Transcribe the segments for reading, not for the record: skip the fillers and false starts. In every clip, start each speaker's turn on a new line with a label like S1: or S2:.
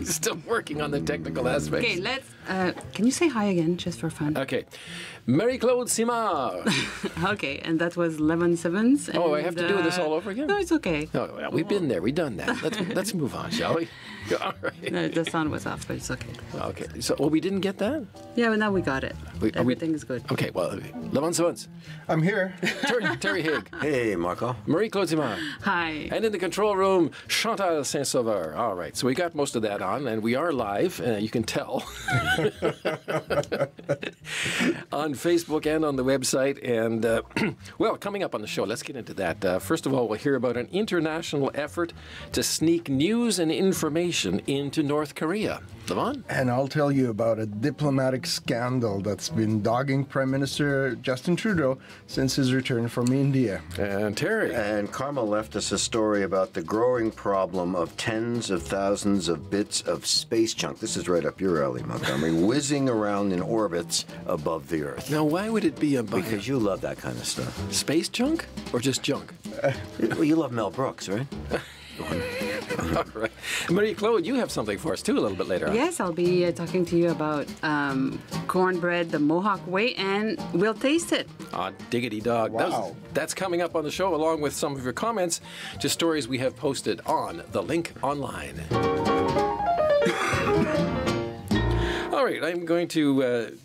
S1: Still working on the technical aspects.
S2: Okay, let's. Can you say hi again, just for fun?
S1: Okay. Marie-Claude Simard.
S2: Okay, and that was 11 sevens.
S1: Oh, I have to do this all over again?
S2: No, it's okay.
S1: Oh, well, we've been there. We've done that. Let's move on, shall we? All right.
S2: No, the sound was off, but it's okay.
S1: Okay. So, we didn't get that?
S2: Yeah, but now we got it. Everything is good.
S1: Okay, well, 11 sevens.
S3: I'm here.
S1: Terry Higg.
S4: Hey, Marco.
S1: Marie-Claude Simard.
S2: Hi.
S1: And in the control room, Chantal Saint-Sauveur. All right, so we got most of that on, and we are live, you can tell, on Facebook and on the website. And, well, coming up on the show, let's get into that. First of all, we'll hear about an international effort to sneak news and information into North Korea. Levon?
S3: And I'll tell you about a diplomatic scandal that's been dogging Prime Minister Justin Trudeau since his return from India.
S1: And Terry?
S4: And Karma left us a story about the growing problem of tens of thousands of bits of space junk. This is right up your alley, Montgomery, whizzing around in orbits above the Earth.
S1: Now, why would it be above?
S4: Because you love that kind of stuff.
S1: Space junk or just junk?
S4: Well, you love Mel Brooks, right?
S1: All right. Marie-Claude, you have something for us, too, a little bit later on.
S2: Yes, I'll be talking to you about cornbread the Mohawk way, and we'll taste it.
S1: Ah, diggity dog.
S3: Wow.
S1: That's coming up on the show, along with some of your comments to stories we have posted on the link online. All right, I'm going to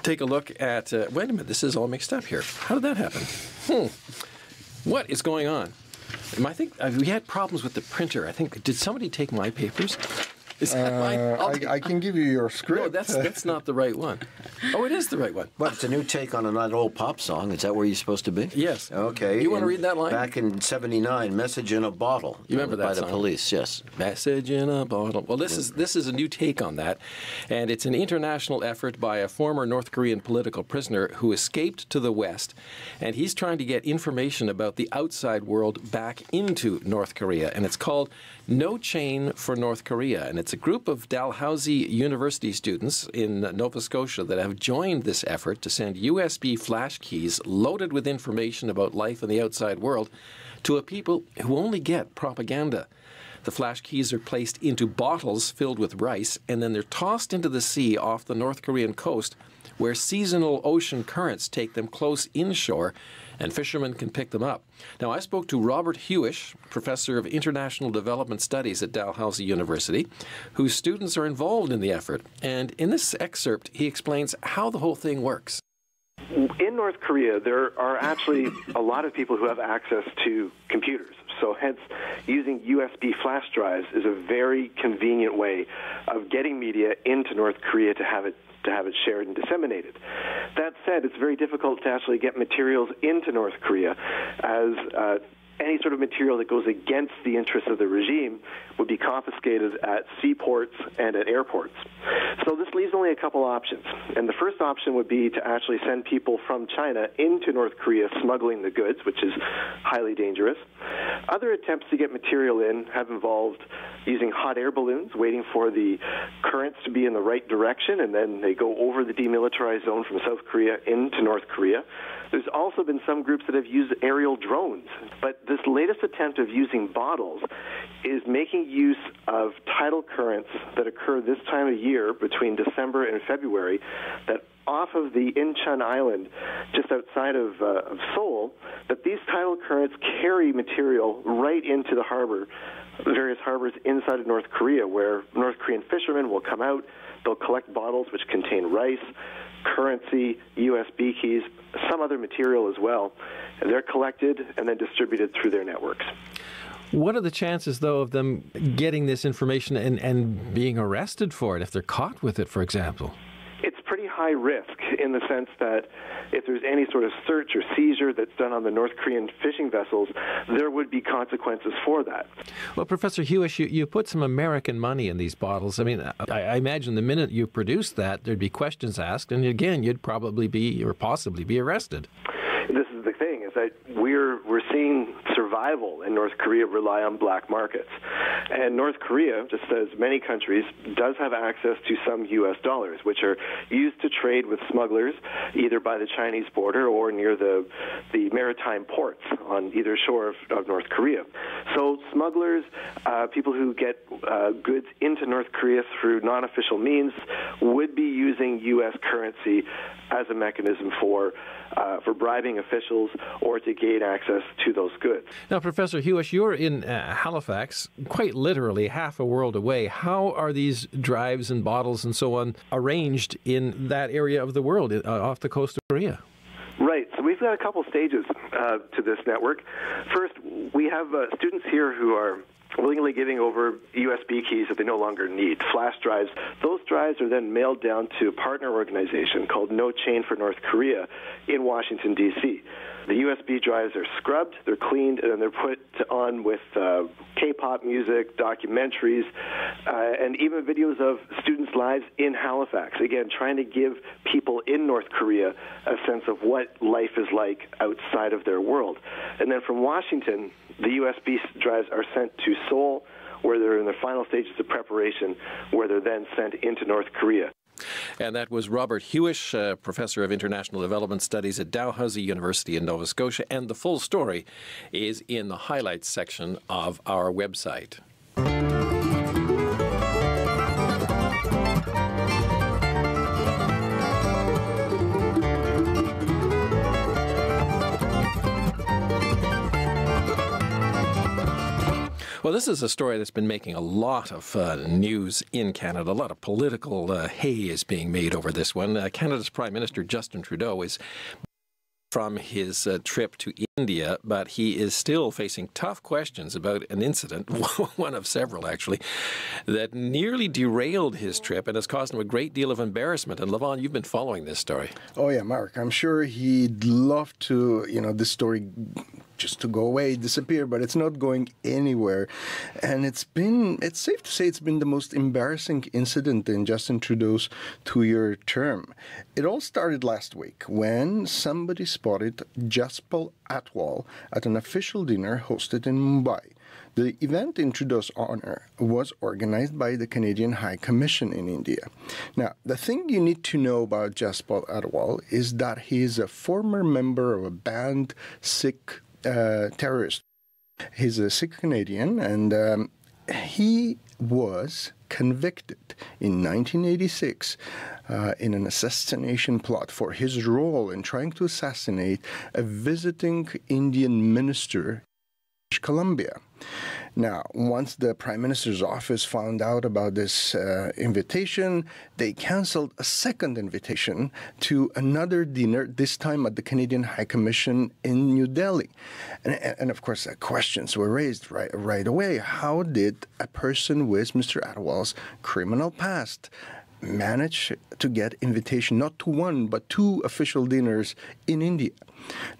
S1: take a look at... wait a minute, this is all mixed up here. How did that happen? What is going on? I think we had problems with the printer. I think, did somebody take my papers? Is that mine?
S3: I can give you your script.
S1: No, that's not the right one. Oh, it is the right one.
S4: But it's a new take on an old pop song. Is that where you're supposed to be?
S1: Yes.
S4: Okay.
S1: You want to read that line?
S4: Back in '79, "Message in a Bottle."
S1: You remember that
S4: by
S1: song?
S4: the Police? Yes.
S1: Message in a bottle. Well, this is a new take on that, and it's an international effort by a former North Korean political prisoner who escaped to the West, and he's trying to get information about the outside world back into North Korea, and it's called No Chain for North Korea, and it's a group of Dalhousie University students in Nova Scotia that have joined this effort to send USB flash keys loaded with information about life in the outside world to a people who only get propaganda. The flash keys are placed into bottles filled with rice, and then they're tossed into the sea off the North Korean coast, where seasonal ocean currents take them close inshore, and fishermen can pick them up. Now, I spoke to Robert Hewish, professor of international development studies at Dalhousie University, whose students are involved in the effort. And in this excerpt, he explains how the whole thing works.
S5: In North Korea, there are actually a lot of people who have access to computers. So hence, using USB flash drives is a very convenient way of getting media into North Korea to have it shared and disseminated. That said, it's very difficult to actually get materials into North Korea, as any sort of material that goes against the interests of the regime would be confiscated at seaports and at airports. So this leaves only a couple options. And the first option would be to actually send people from China into North Korea smuggling the goods, which is highly dangerous. Other attempts to get material in have involved using hot air balloons, waiting for the currents to be in the right direction, and then they go over the demilitarized zone from South Korea into North Korea. There's also been some groups that have used aerial drones. But this latest attempt of using bottles is making use of tidal currents that occur this time of year between December and February that off of the Incheon Island, just outside of Seoul, that these tidal currents carry material right into the harbor, various harbors inside of North Korea, where North Korean fishermen will come out, they'll collect bottles which contain rice, currency, USB keys, some other material as well. And they're collected and then distributed through their networks.
S1: What are the chances, though, of them getting this information and being arrested for it if they're caught with it, for example?
S5: It's pretty high risk in the sense that if there's any sort of search or seizure that's done on the North Korean fishing vessels, there would be consequences for that.
S1: Well, Professor Hewish, you put some American money in these bottles. I mean, I imagine the minute you produce that, there'd be questions asked, and again, you'd probably be or possibly be arrested.
S5: this is the thing, is that we're seeing survival in North Korea rely on black markets. And North Korea, just as many countries, does have access to some U.S. dollars, which are used to trade with smugglers, either by the Chinese border or near the maritime ports on either shore of North Korea. So smugglers, people who get goods into North Korea through non-official means, would be using U.S. currency as a mechanism for bribing officials or to gain access to those goods.
S1: Now, Professor Hewish, you're in Halifax, quite literally half a world away. How are these drives and bottles and so on arranged in that area of the world, off the coast of Korea?
S5: Right. So we've got a couple stages to this network. First, we have students here who are willingly giving over USB keys that they no longer need, flash drives. Those drives are then mailed down to a partner organization called No Chain for North Korea in Washington, D.C. The USB drives are scrubbed, they're cleaned, and then they're put on with K-pop music, documentaries, and even videos of students' lives in Halifax. Again, trying to give people in North Korea a sense of what life is like outside of their world. And then from Washington, the USB drives are sent to Seoul, where they're in the final stages of preparation, where they're then sent into North Korea.
S1: And that was Robert Hewish, Professor of International Development Studies at Dalhousie University in Nova Scotia. And the full story is in the highlights section of our website. Well, this is a story that's been making a lot of news in Canada. A lot of political hay is being made over this one. Canada's Prime Minister Justin Trudeau is from his trip to India, but he is still facing tough questions about an incident, one of several actually, that nearly derailed his trip and has caused him a great deal of embarrassment. And Levon, you've been following this story.
S3: Oh yeah, Mark, I'm sure he'd love to, this story just to go away, disappear, but it's not going anywhere. And it's safe to say it's been the most embarrassing incident in Justin Trudeau's 2-year term. It all started last week when somebody spotted Jaspal Atwal at an official dinner hosted in Mumbai. The event in Trudeau's honor was organized by the Canadian High Commission in India. Now, the thing you need to know about Jaspal Atwal is that he is a former member of a banned Sikh terrorist. He's a Sikh Canadian, and he was convicted in 1986 in an assassination plot for his role in trying to assassinate a visiting Indian minister in British Columbia. Now, once the Prime Minister's office found out about this invitation, they canceled a second invitation to another dinner, this time at the Canadian High Commission in New Delhi. And of course, questions were raised right away. How did a person with Mr. Atwal's criminal past manage to get invitation not to one but 2 official dinners in India?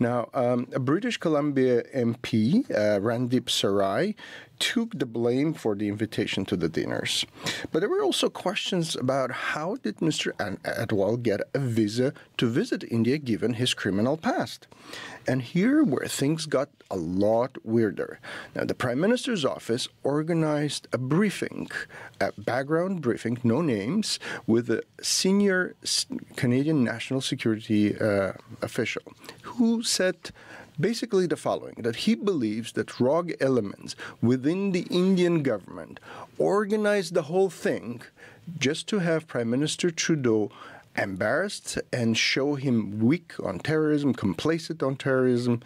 S3: Now, a British Columbia MP, Randeep Sarai, took the blame for the invitation to the dinners. But there were also questions about how did Mr. Atwal get a visa to visit India given his criminal past. And here where things got a lot weirder. Now, the Prime Minister's office organized a briefing, a background briefing, no names, with a senior Canadian national security official who said basically the following, that he believes that rogue elements within the Indian government organized the whole thing just to have Prime Minister Trudeau embarrassed and show him weak on terrorism, complacent on terrorism.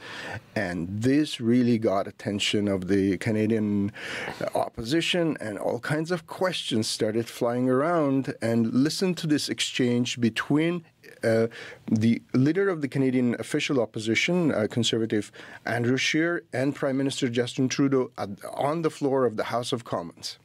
S3: And this really got attention of the Canadian opposition, and all kinds of questions started flying around. And listen to this exchange between the leader of the Canadian official opposition, Conservative Andrew Scheer, and Prime Minister Justin Trudeau on the floor of the House of Commons.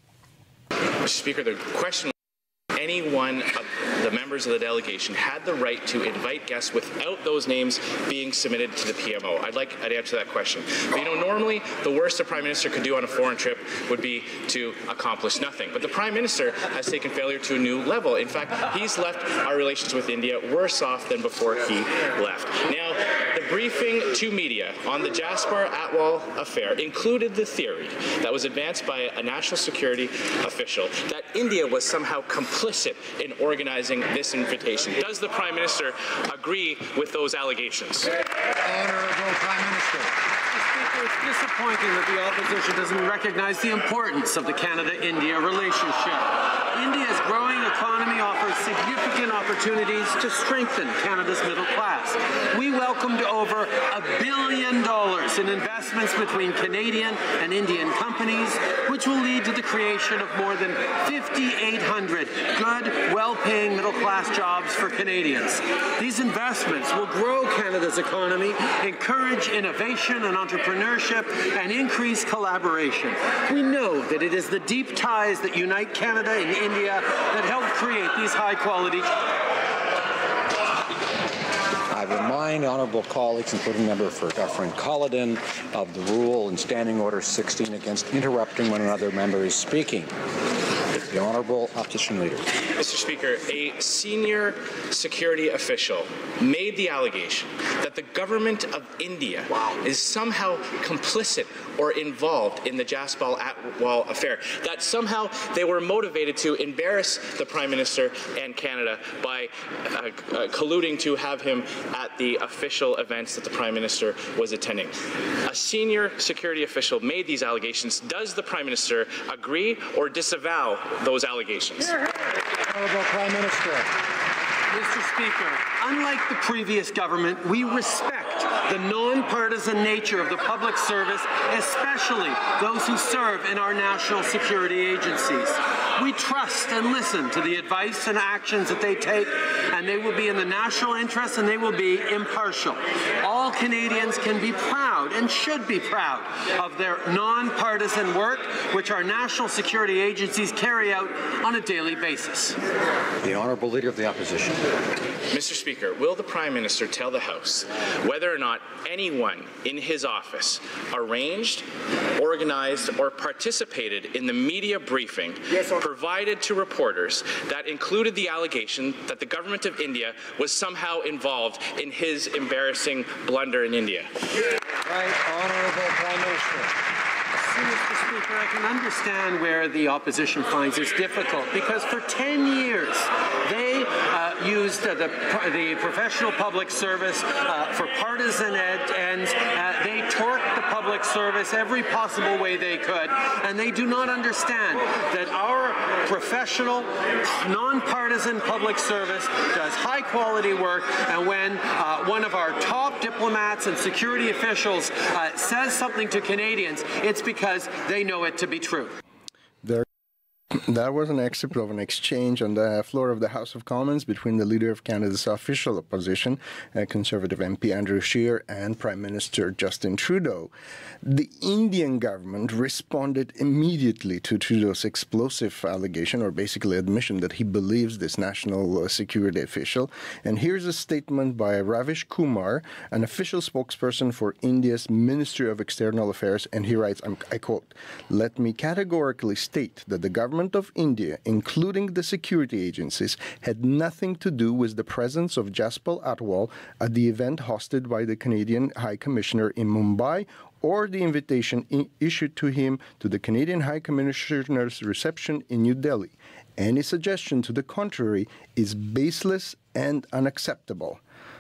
S6: Mr. Speaker, the question was, any one of the members members of the delegation had the right to invite guests without those names being submitted to the PMO? I'd answer that question. But, normally the worst a Prime Minister could do on a foreign trip would be to accomplish nothing. But the Prime Minister has taken failure to a new level. In fact, he's left our relations with India worse off than before he left. Now, the briefing to media on the Jaspar Atwal affair included the theory that was advanced by a national security official that India was somehow complicit in organizing this invitation. Does the Prime Minister agree with those allegations?
S7: Honourable Prime Minister.
S8: It's disappointing that the opposition doesn't recognize the importance of the Canada-India relationship. India's growing economy offers significant opportunities to strengthen Canada's middle class. We welcomed over $1 billion in investments between Canadian and Indian companies, which will lead to the creation of more than 5,800 good, well-paying middle-class jobs for Canadians. These investments will grow Canada's economy, encourage innovation and entrepreneurship, and increase collaboration. We know that it is the deep ties that unite Canada and India that help create these high-quality jobs.
S7: I remind honourable colleagues, including member for Dufferin-Culloden, of the rule in Standing Order 16 against interrupting when another member is speaking. The Honourable Opposition Leader.
S6: Mr. Speaker, a senior security official made the allegation that the government of India is somehow complicit or involved in the Jaspal Atwal affair, that somehow they were motivated to embarrass the Prime Minister and Canada by colluding to have him at the official events that the Prime Minister was attending. A senior security official made these allegations. Does the Prime Minister agree or disavow those allegations?
S7: Honourable Prime Minister.
S8: Mr. Speaker, unlike the previous government, we respect the non-partisan nature of the public service, especially those who serve in our national security agencies. We trust and listen to the advice and actions that they take, and they will be in the national interest and they will be impartial. All Canadians can be proud and should be proud of their non-partisan work, which our national security agencies carry out on a daily basis.
S7: The Honourable Leader of the Opposition.
S6: Mr. Speaker, will the Prime Minister tell the House whether or not anyone in his office arranged, organized, or participated in the media briefing provided to reporters that included the allegation that the government of India was somehow involved in his embarrassing blunder in India?
S7: Right, Honourable Prime Minister.
S8: Mr. Speaker, I can understand where the opposition finds this difficult, because for 10 years they used the professional public service for partisan ends. They torqued the public service every possible way they could, and they do not understand that our professional, non-partisan public service does high-quality work, and when one of our top diplomats and security officials says something to Canadians, it's because they know it to be true.
S3: That was an excerpt of an exchange on the floor of the House of Commons between the Leader of Canada's official opposition, Conservative MP Andrew Scheer, and Prime Minister Justin Trudeau. The Indian government responded immediately to Trudeau's explosive allegation, or basically admission, that he believes this national security official. And here's a statement by Ravish Kumar, an official spokesperson for India's Ministry of External Affairs, and he writes, I quote, "Let me categorically state that the government of India, including the security agencies, had nothing to do with the presence of Jaspal Atwal at the event hosted by the Canadian High Commissioner in Mumbai, or the invitation issued to him to the Canadian High Commissioner's reception in New Delhi. Any suggestion to the contrary is baseless and unacceptable."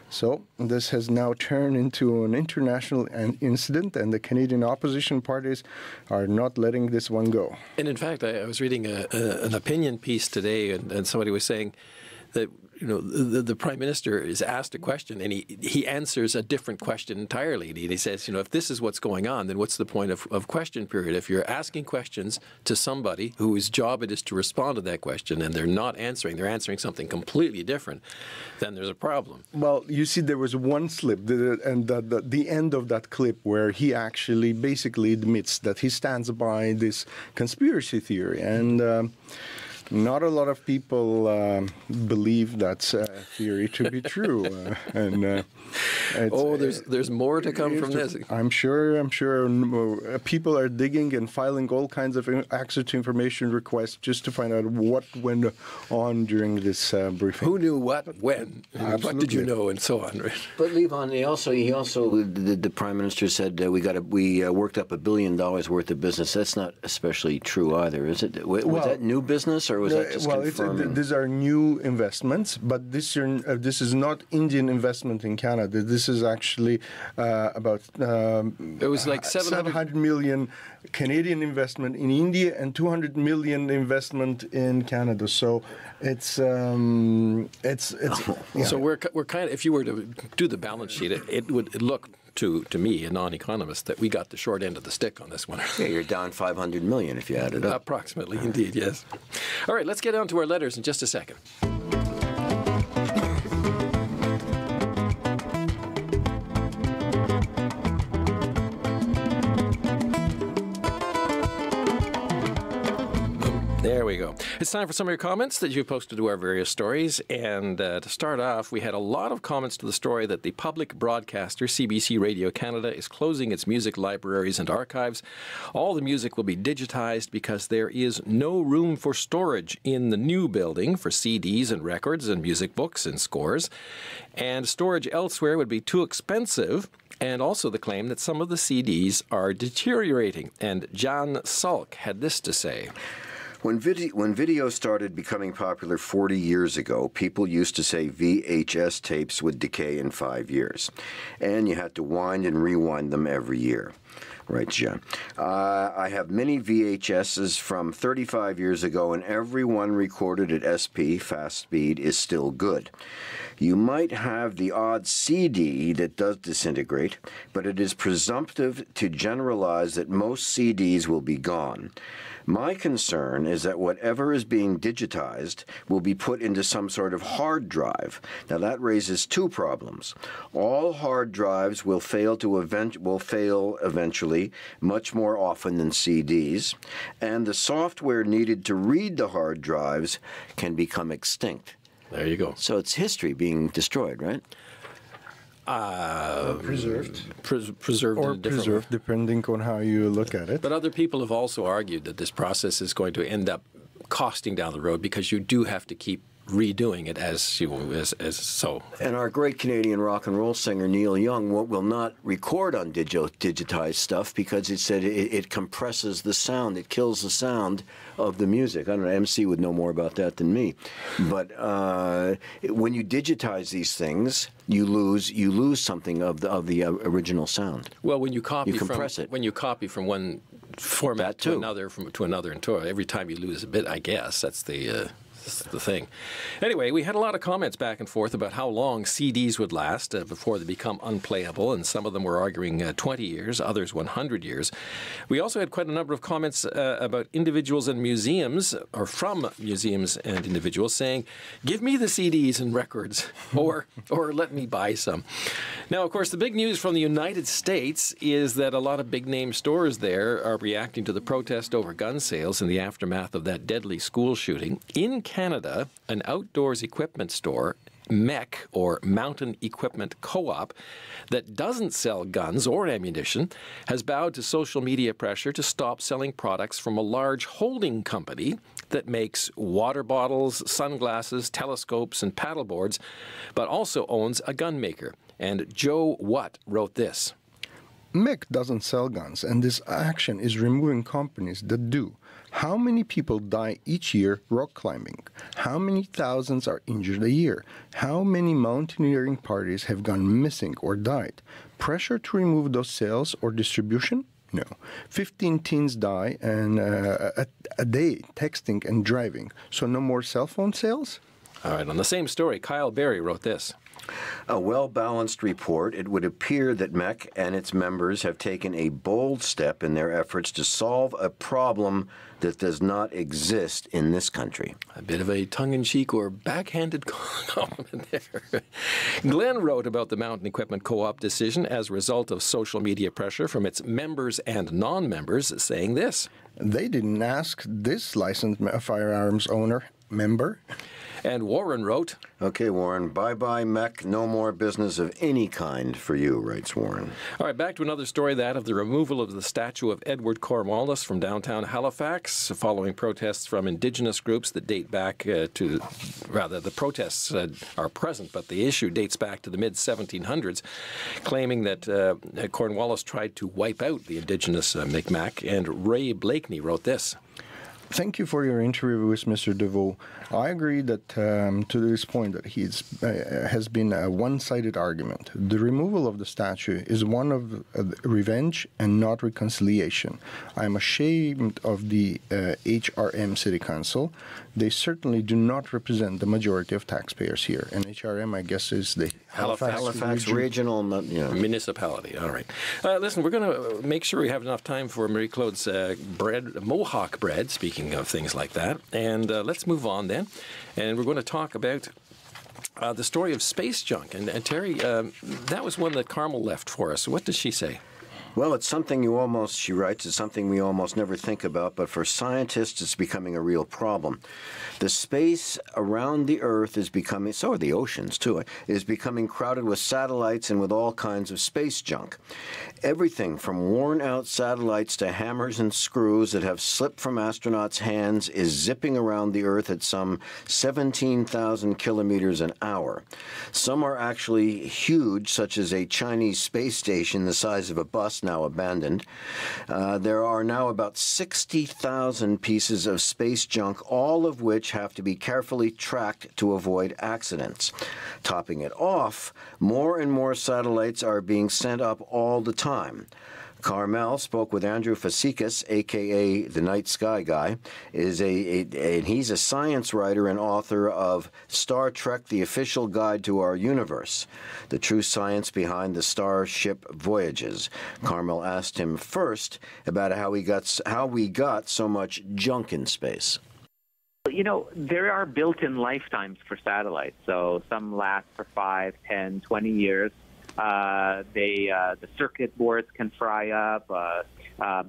S3: So this has now turned into an international incident, and the Canadian opposition parties are not letting this one go.
S1: And in fact, I was reading an opinion piece today, and somebody was saying that the Prime Minister is asked a question and he answers a different question entirely. And he says, if this is what's going on, then what's the point of question period? If you're asking questions to somebody whose job it is to respond to that question and they're not answering, they're answering something completely different, then there's a problem.
S3: Well, you see, there was one slip, and the end of that clip where he actually basically admits that he stands by this conspiracy theory. And Not a lot of people believe that theory to be true,
S1: there's more to come from this.
S3: I'm sure people are digging and filing all kinds of access to information requests just to find out what went on during this briefing.
S1: Who knew what, when, and what did you know, and so on. Right?
S4: But Levon, the Prime Minister said we worked up $1 billion worth of business. That's not especially true either, is it? Was that new business, or was that just confirming?
S3: These are new investments, but this is not Indian investment in Canada. This is actually about
S1: it was like
S3: 700 million Canadian investment in India and 200 million investment in Canada. So it's So
S1: we're kind of, if you were to do the balance sheet, it would look to me, a non-economist, that we got the short end of the stick on this one.
S4: Yeah, you're down 500 million if you add it up.
S1: Approximately, indeed, yes. All right, let's get on to our letters in just a second. There we go. It's time for some of your comments that you posted to our various stories. And to start off, we had a lot of comments to the story that the public broadcaster, CBC Radio Canada, is closing its music libraries and archives. All the music will be digitized because there is no room for storage in the new building for CDs and records and music books and scores. And storage elsewhere would be too expensive. And also the claim that some of the CDs are deteriorating. And John Salk had this to say.
S4: When video started becoming popular 40 years ago, people used to say VHS tapes would decay in 5 years. And you had to wind and rewind them every year. Right, John. I have many VHSs from 35 years ago, and every one recorded at SP, fast speed, is still good. You might have the odd CD that does disintegrate, but it is presumptive to generalize that most CDs will be gone. My concern is that whatever is being digitized will be put into some sort of hard drive. Now that raises two problems. All hard drives will fail eventually, much more often than CDs, and the software needed to read the hard drives can become extinct.
S1: There you go.
S4: So it's history being destroyed, right?
S3: Preserved.
S1: Preserved
S3: or
S1: in a different
S3: preserved, depending on how you look at it.
S1: But other people have also argued that this process is going to end up costing down the road because you do have to keep redoing it as so.
S4: And our great Canadian rock and roll singer Neil Young will not record on digitized stuff because it said it compresses the sound, it kills the sound of the music. I don't know, MC would know more about that than me. But when you digitize these things, you lose something of the original sound.
S1: Well, when you copy,
S4: you compress it.
S1: When you copy from one format to another, and every time you lose a bit, I guess that's the thing. Anyway, we had a lot of comments back and forth about how long CDs would last before they become unplayable, and some of them were arguing 20 years, others 100 years. We also had quite a number of comments about individuals and museums, or from museums and individuals, saying, give me the CDs and records, or let me buy some. Now, of course, the big news from the United States is that a lot of big-name stores there are reacting to the protest over gun sales in the aftermath of that deadly school shooting. In Canada, an outdoors equipment store, MEC, or Mountain Equipment Co-op, that doesn't sell guns or ammunition, has bowed to social media pressure to stop selling products from a large holding company that makes water bottles, sunglasses, telescopes, and paddleboards, but also owns a gun maker. And Joe Watt wrote this.
S3: MEC doesn't sell guns, and this action is removing companies that do. How many people die each year rock climbing? How many thousands are injured a year? How many mountaineering parties have gone missing or died? Pressure to remove those sales or distribution? No. 15 teens die a day texting and driving. So no more cell phone sales?
S1: All right, on the same story, Kyle Berry wrote this.
S4: A well-balanced report, it would appear that MEC and its members have taken a bold step in their efforts to solve a problem that does not exist in this country.
S1: A bit of a tongue-in-cheek or backhanded compliment there. Glenn wrote about the Mountain Equipment Co-op decision as a result of social media pressure from its members and non-members, saying this.
S3: They didn't ask this licensed firearms owner, member.
S1: And Warren wrote,
S4: Okay, Warren, bye-bye, MEC. No more business of any kind for you, writes Warren.
S1: All right, back to another story, that of the removal of the statue of Edward Cornwallis from downtown Halifax, following protests from Indigenous groups that date back the protests are present, but the issue dates back to the mid-1700s, claiming that Cornwallis tried to wipe out the Indigenous Mi'kmaq, and Ray Blakeney wrote this.
S3: Thank you for your interview with Mr. DeVoe. I agree that to this point that has been a one-sided argument. The removal of the statue is one of revenge and not reconciliation. I am ashamed of the HRM City Council. They certainly do not represent the majority of taxpayers here. And HRM, I guess, is the
S4: Halifax Regional
S1: Municipality. All right. Listen, we're going to make sure we have enough time for Marie-Claude's Mohawk bread, speaking of things like that. And let's move on then. And we're going to talk about the story of space junk. And Terry, that was one that Carmel left for us. What does she say?
S4: Well, it's something she writes, it's something we almost never think about, but for scientists it's becoming a real problem. The space around the Earth is becoming, so are the oceans too, is becoming crowded with satellites and with all kinds of space junk. Everything from worn-out satellites to hammers and screws that have slipped from astronauts' hands is zipping around the Earth at some 17,000 kilometers an hour. Some are actually huge, such as a Chinese space station the size of a bus, now abandoned. There are now about 60,000 pieces of space junk, all of which have to be carefully tracked to avoid accidents. Topping it off, more and more satellites are being sent up all the time. Carmel spoke with Andrew Fasikis, a.k.a. the Night Sky Guy. And he's a science writer and author of Star Trek, The Official Guide to Our Universe, the true science behind the Starship voyages. Carmel asked him first about how we got so much junk in space.
S9: You know, there are built-in lifetimes for satellites, so some last for 5, 10, 20 years. The circuit boards can fry up,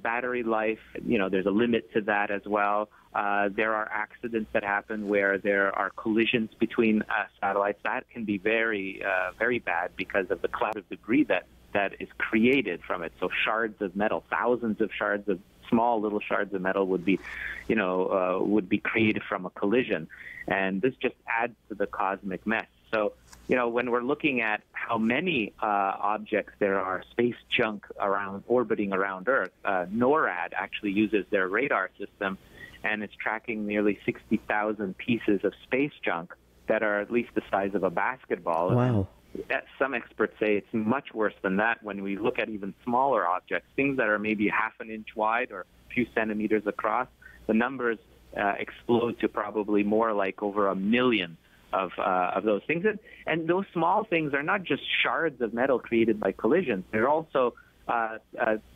S9: battery life, there's a limit to that as well. There are accidents that happen where there are collisions between satellites. That can be very, very bad because of the cloud of debris that is created from it. So shards of metal, thousands of shards of small little shards of metal would be created from a collision. And this just adds to the cosmic mess. So, when we're looking at how many objects there are, space junk orbiting around Earth, NORAD actually uses their radar system, and it's tracking nearly 60,000 pieces of space junk that are at least the size of a basketball.
S10: Wow.
S9: Some experts say it's much worse than that when we look at even smaller objects, things that are maybe half an inch wide or a few centimeters across. The numbers explode to probably more like over 1 million of those things. And those small things are not just shards of metal created by collisions. They're also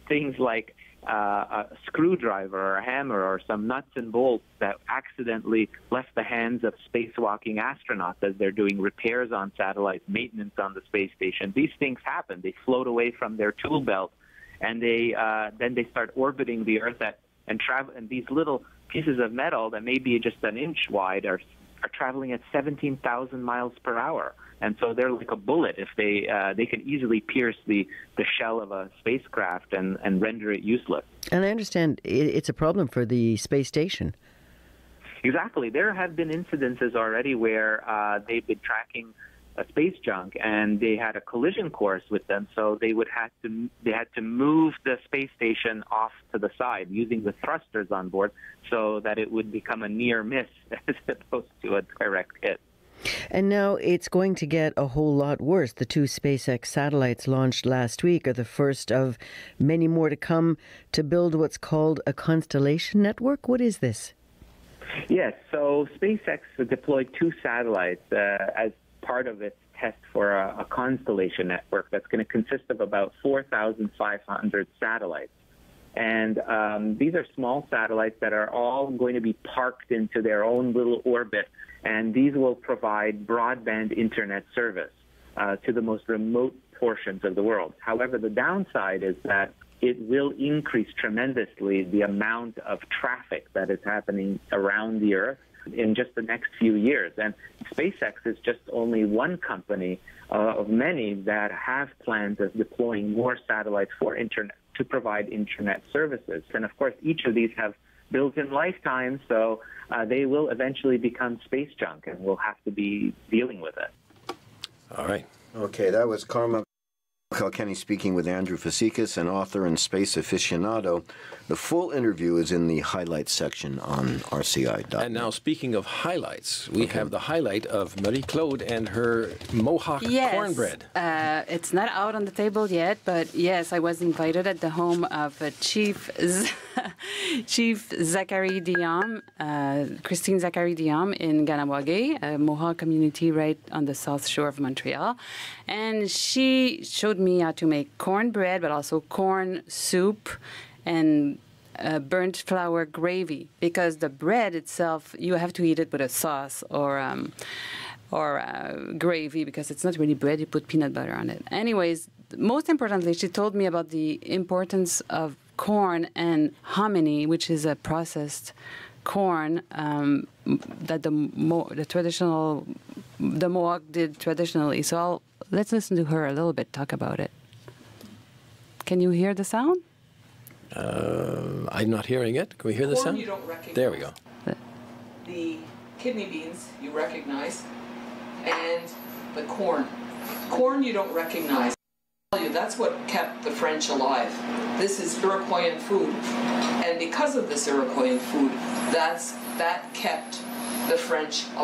S9: things like a screwdriver or a hammer or some nuts and bolts that accidentally left the hands of spacewalking astronauts as they're doing repairs on satellites, maintenance on the space station. These things happen. They float away from their tool belt, and then they start orbiting the Earth and these little pieces of metal that may be just an inch wide are traveling at 17,000 miles per hour. And so they're like a bullet. If they can easily pierce the shell of a spacecraft and render it useless.
S10: And I understand it's a problem for the space station.
S9: Exactly. There have been incidences already where they've been tracking a space junk, and they had a collision course with them, so they had to move the space station off to the side using the thrusters on board so that it would become a near miss as opposed to a direct hit.
S10: And now it's going to get a whole lot worse. The 2 SpaceX satellites launched last week are the first of many more to come to build what's called a constellation network. What is this?
S9: Yes, so SpaceX deployed 2 satellites as part of its test for a constellation network that's going to consist of about 4,500 satellites. And these are small satellites that are all going to be parked into their own little orbit, and these will provide broadband internet service to the most remote portions of the world. However, the downside is that it will increase tremendously the amount of traffic that is happening around the Earth in just the next few years. And SpaceX is just only one company of many that have plans of deploying more satellites for internet to provide internet services. And of course, each of these have built-in lifetimes, so they will eventually become space junk, and we'll have to be dealing with it.
S1: All right.
S4: Okay, that was Karma Kilkenny speaking with Andrew Fasikis, an author and space aficionado. The full interview is in the highlights section on RCI.net.
S1: And now, speaking of highlights, we have the highlight of Marie-Claude and her Mohawk cornbread.
S2: It's not out on the table yet, but yes, I was invited at the home of Chief Zachary Diam, Christine Zachary Diam in Ganawage, a Mohawk community right on the south shore of Montreal. And she showed me how to make cornbread, but also corn soup and burnt flour gravy, because the bread itself, you have to eat it with a sauce or gravy, because it's not really bread. You put peanut butter on it. Anyways, most importantly, she told me about the importance of corn and hominy, which is a processed corn that the Mohawk did traditionally. So let's listen to her a little bit talk about it. Can you hear the sound?
S1: I'm not hearing it. Can we hear the sound?
S11: You don't recognize.
S1: There we go.
S11: The kidney beans you recognize, and the corn. Corn you don't recognize. I'll tell you, that's what kept the French alive. This is Iroquoian food, and because of this Iroquoian food, that kept the French alive.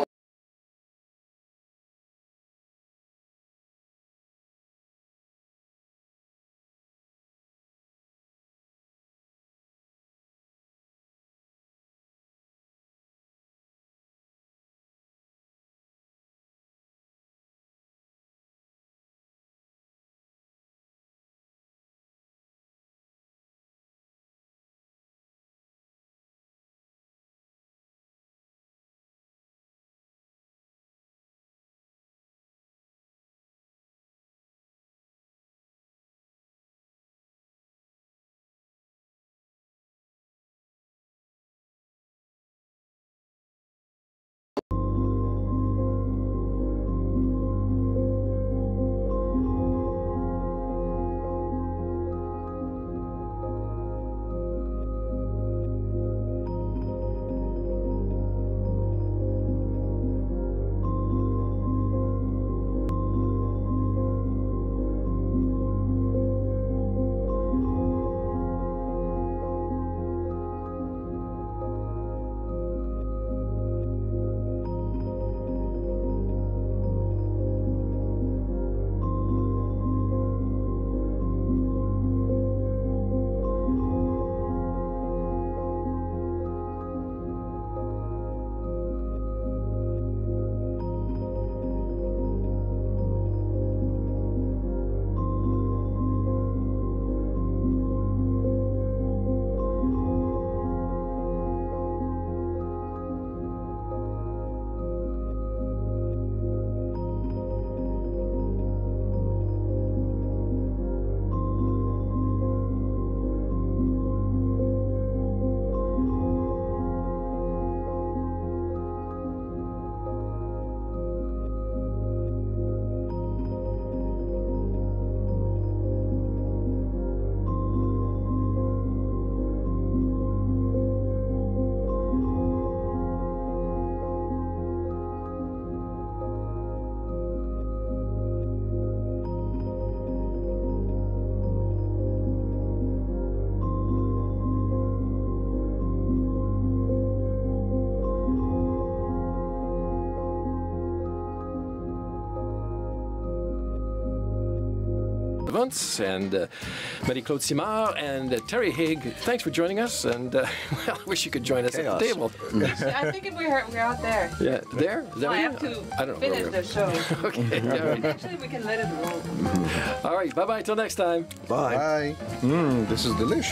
S1: Wunts and Marie-Claude Simard and Terry Haig. Thanks for joining us, and well, I wish you could join us at the table.
S2: I think if we're out there.
S1: Yeah, there? Is that
S2: I
S1: where
S2: have
S1: you-
S2: to
S1: I don't know.
S2: finish the show.
S1: Okay. All right.
S2: Actually, we can let it roll.
S1: All right. Bye-bye. Till next time.
S3: Bye. This is delish.